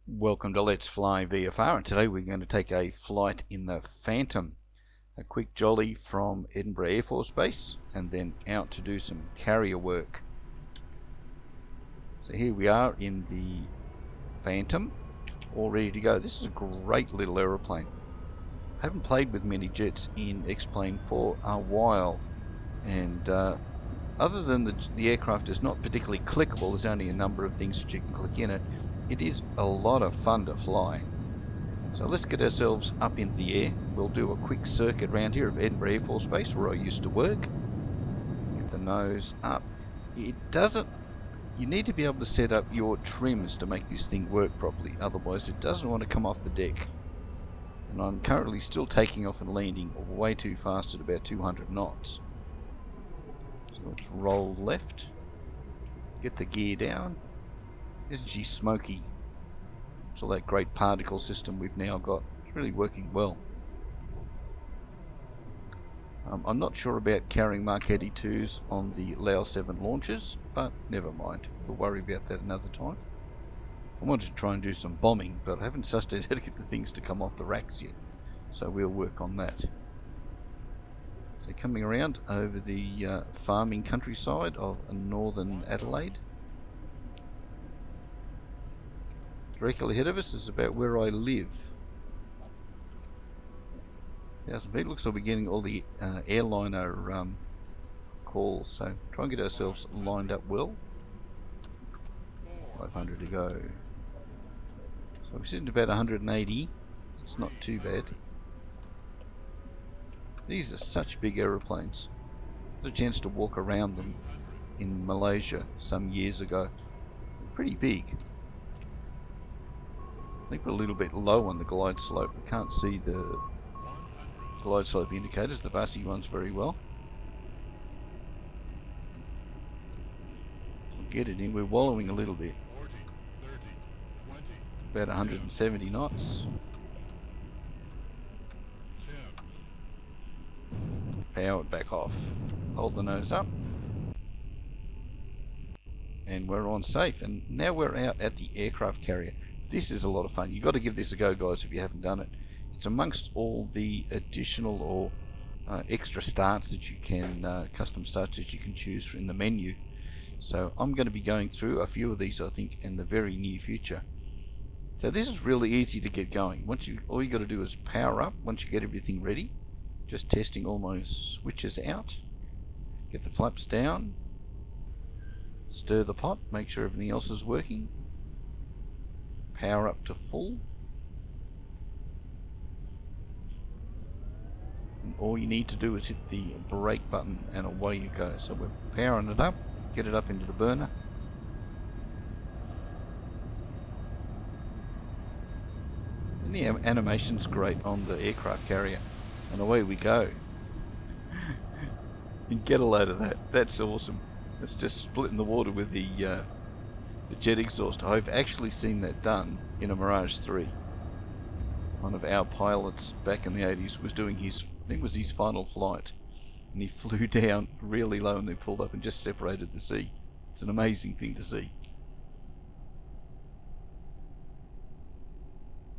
Welcome to Let's Fly VFR, and today we're going to take a flight in the Phantom. A quick jolly from Edinburgh Air Force Base and then out to do some carrier work. So here we are in the Phantom, all ready to go. This is a great little aeroplane. I haven't played with mini jets in X-Plane for a while, and other than the aircraft is not particularly clickable, there's only a number of things that you can click in it. It is a lot of fun to fly. So let's get ourselves up into the air. We'll do a quick circuit around here of Edinburgh Air Force Base where I used to work. Get the nose up. You need to be able to set up your trims to make this thing work properly, otherwise it doesn't want to come off the deck. And I'm currently still taking off and landing way too fast at about 200 knots. So let's roll left. Get the gear down. Isn't she smoky? So that great particle system we've now got, it's really working well. I'm not sure about carrying Mark 82s on the Lao 7 launches, but never mind. We'll worry about that another time. I wanted to try and do some bombing, but I haven't sussed out how to get the things to come off the racks yet. So we'll work on that. So coming around over the farming countryside of northern Adelaide. Directly ahead of us is about where I live. 1,000 feet. Looks like we're getting all the airliner calls, so try and get ourselves lined up well. 500 to go. So we're sitting at about 180. It's not too bad. These are such big aeroplanes. I had a chance to walk around them in Malaysia some years ago. They're pretty big. I think we're a little bit low on the glide slope. I can't see the glide slope indicators, the VASI ones, very well. We'll get it in. We're wallowing a little bit. About 170 knots. Power it back off. Hold the nose up. And we're on safe. And now we're out at the aircraft carrier. This is a lot of fun. You've got to give this a go, guys, if you haven't done it. It's amongst all the additional or extra starts that you can, custom starts that you can choose in the menu. So I'm going to be going through a few of these, I think, in the very near future. So this is really easy to get going. All you got to do is power up once you get everything ready. Just testing all my switches out. Get the flaps down. Stir the pot. Make sure everything else is working. Power up to full. And all you need to do is hit the brake button and away you go. So we're powering it up. Get it up into the burner. And the animation's great on the aircraft carrier. And away we go. And get a load of that. That's awesome. It's just splitting the water with the jet exhaust. I've actually seen that done in a Mirage 3. One of our pilots back in the 80s was doing his, I think it was his final flight, and he flew down really low and then pulled up and just separated the sea. It's an amazing thing to see.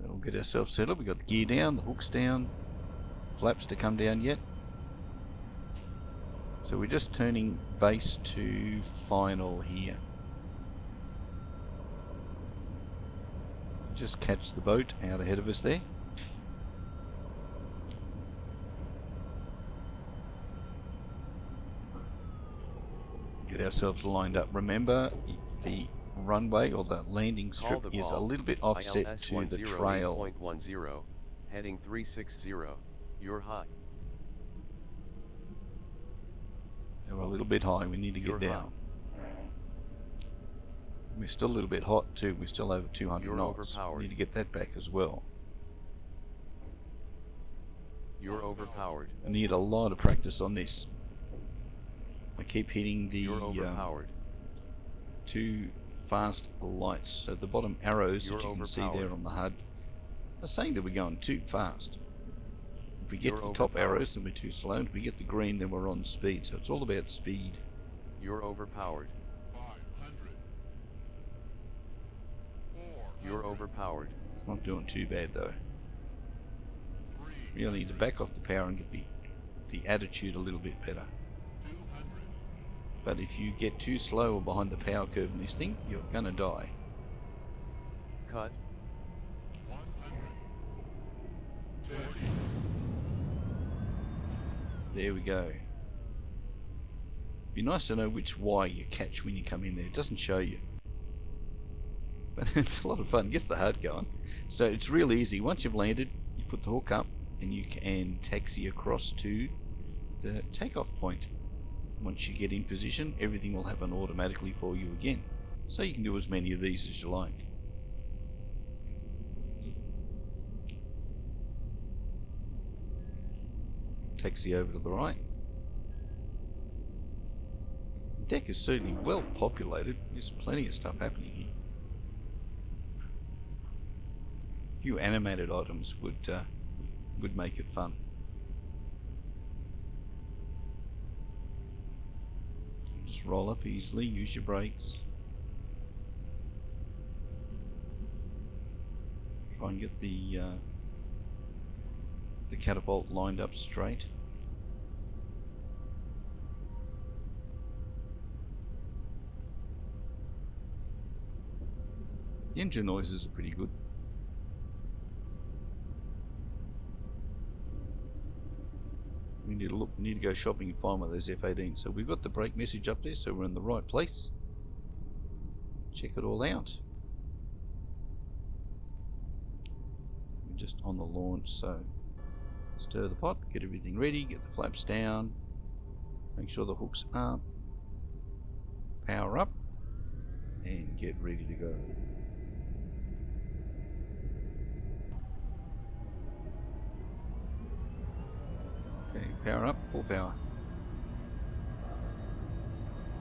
Then we'll get ourselves set up. We've got the gear down, the hooks down, flaps to come down yet. So we're just turning base to final here. Just catch the boat out ahead of us there. Get ourselves lined up. Remember, the runway or the landing strip is a little bit offset to the trail. 10, heading 360. You're high. We're a little bit high. We need to get down. We're still a little bit hot too. We're still over 200 knots. We need to get that back as well. You're overpowered. I need a lot of practice on this. I keep hitting the too fast lights. So the bottom arrows that you can see there on the HUD are saying that we're going too fast. If we get to the top arrows, then we're too slow. And if we get the green, then we're on speed. So it's all about speed. You're overpowered. You're overpowered. It's not doing too bad though. Really need to back off the power and get the attitude a little bit better. But if you get too slow or behind the power curve in this thing, you're gonna die. Cut. There we go. Be nice to know which Y you catch when you come in there. It doesn't show you. But it's a lot of fun. Gets the heart going. So it's real easy. Once you've landed, you put the hook up and you can taxi across to the takeoff point. Once you get in position, everything will happen automatically for you again. So you can do as many of these as you like. Taxi over to the right. The deck is certainly well populated. There's plenty of stuff happening here. A few animated items would make it fun. Just roll up easily, use your brakes. Try and get the catapult lined up straight. The engine noises are pretty good. We need to go shopping and find one of those F-18. So we've got the brake message up there, so we're in the right place. Check it all out. We're just on the launch, so stir the pot, get everything ready, get the flaps down, make sure the hook's up, power up, and get ready to go. Okay, power up, full power.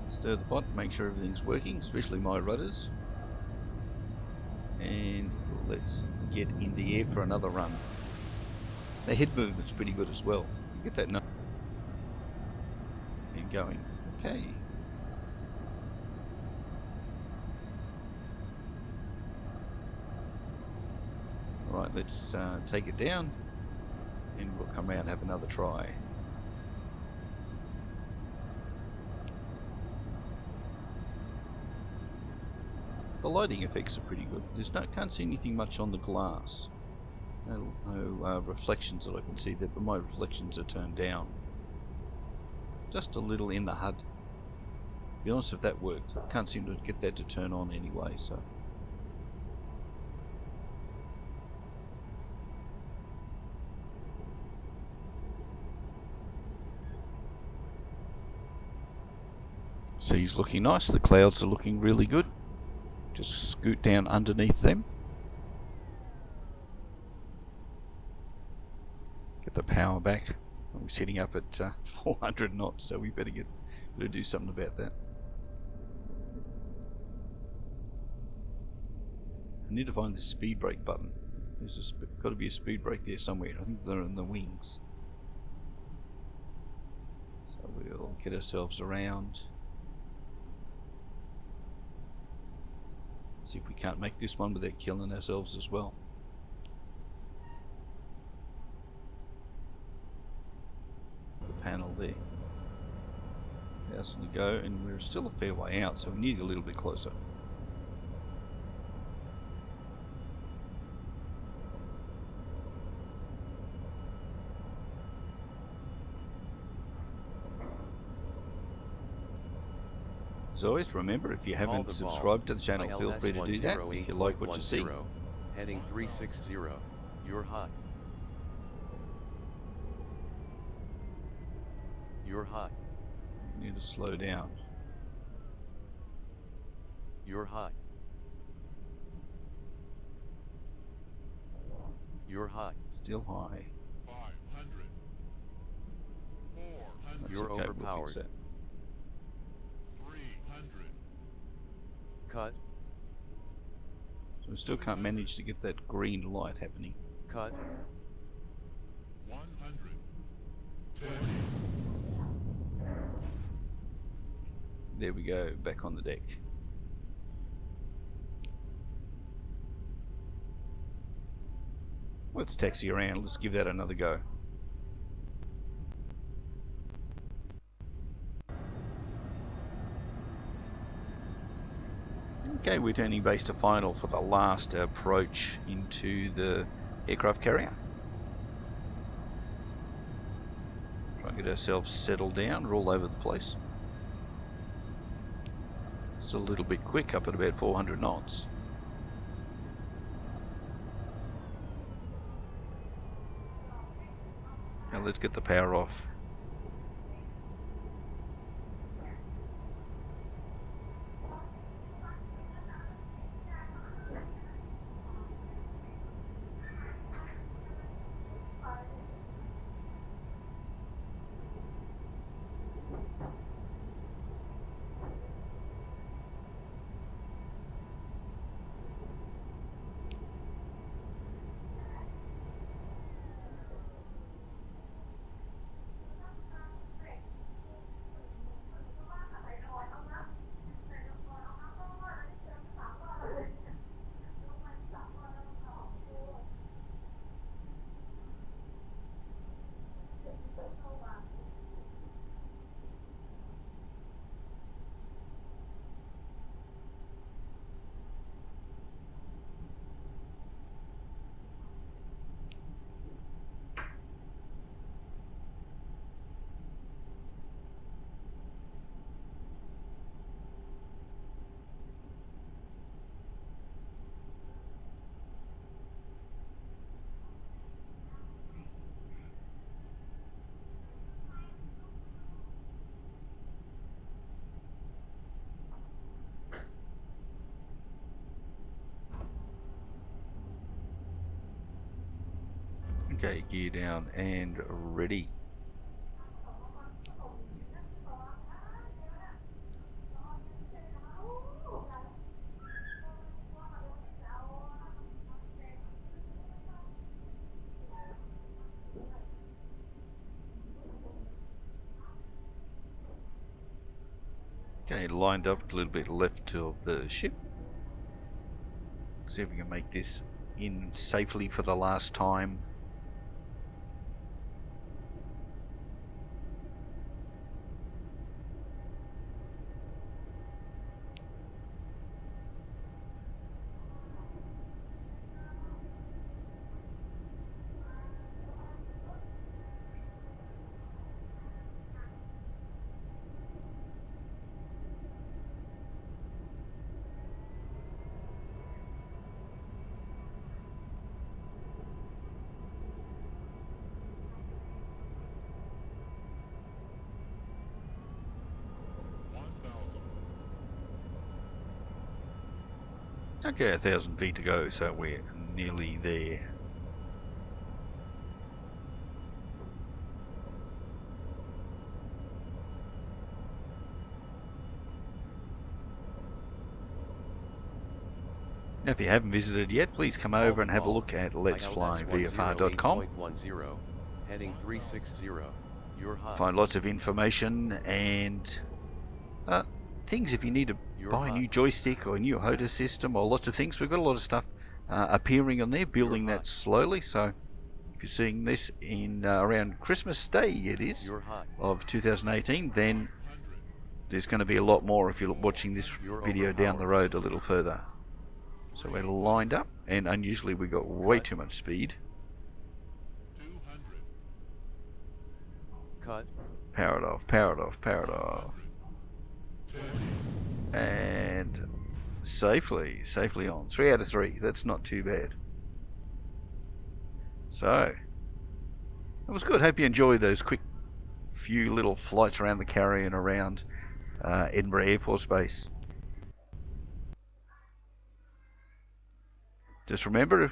Stir the pot, make sure everything's working, especially my rudders. And let's get in the air for another run. The head movement's pretty good as well. You get that note and going. Okay. Alright, let's take it down and we'll come around and have another try. The lighting effects are pretty good. Can't see anything much on the glass. No reflections that I can see there, but my reflections are turned down. Just a little in the HUD. To be honest, if that worked, I can't seem to get that to turn on anyway, so. Sea's looking nice, the clouds are looking really good. Just scoot down underneath them. Get the power back. We're sitting up at 400 knots, so we better do something about that. I need to find the speed brake button. There's got to be a speed brake there somewhere. I think they're in the wings. So we'll get ourselves around. See if we can't make this one without killing ourselves as well. The panel there. 1,000 to go, and we're still a fair way out, so we need a little bit closer. As always, remember, if you haven't subscribed to the channel, feel free to do that if you like what you see. Heading 360, you're hot. You're hot. You need to slow down. You're hot. You're hot. Still high. 500. 400. That's You're okay, overpowered. we'll fix that. Cut. So we still can't manage to get that green light happening. Cut. 120. There we go, back on the deck. Let's taxi around. Let's give that another go. Okay, we're turning base to final for the last approach into the aircraft carrier. Try and get ourselves settled down. We're all over the place. Still a little bit quick, up at about 400 knots. Now let's get the power off. Okay, gear down and ready. Okay, lined up a little bit left of the ship. See if we can make this in safely for the last time. Okay, 1,000 feet to go, so we're nearly there. Now, if you haven't visited yet, please come over and have a look at letsflyvfr.com. Heading 360. You're hot. Find lots of information and things if you need to buy a new joystick or a new HOTA system or lots of things. We've got a lot of stuff appearing on there, building that slowly. So if you're seeing this in around Christmas Day, it is, of 2018, then there's going to be a lot more if you're watching this video down the road a little further. So we're lined up, and unusually we got way too much speed. Cut. Power it off, power it off, power it off. And safely on. 3 out of 3. That's not too bad. So that was good. Hope you enjoyed those quick few little flights around the carrier and around Edinburgh Air Force Base. Just remember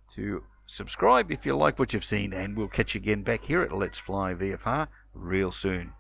to subscribe if you like what you've seen, and we'll catch you again back here at Let's Fly VFR real soon.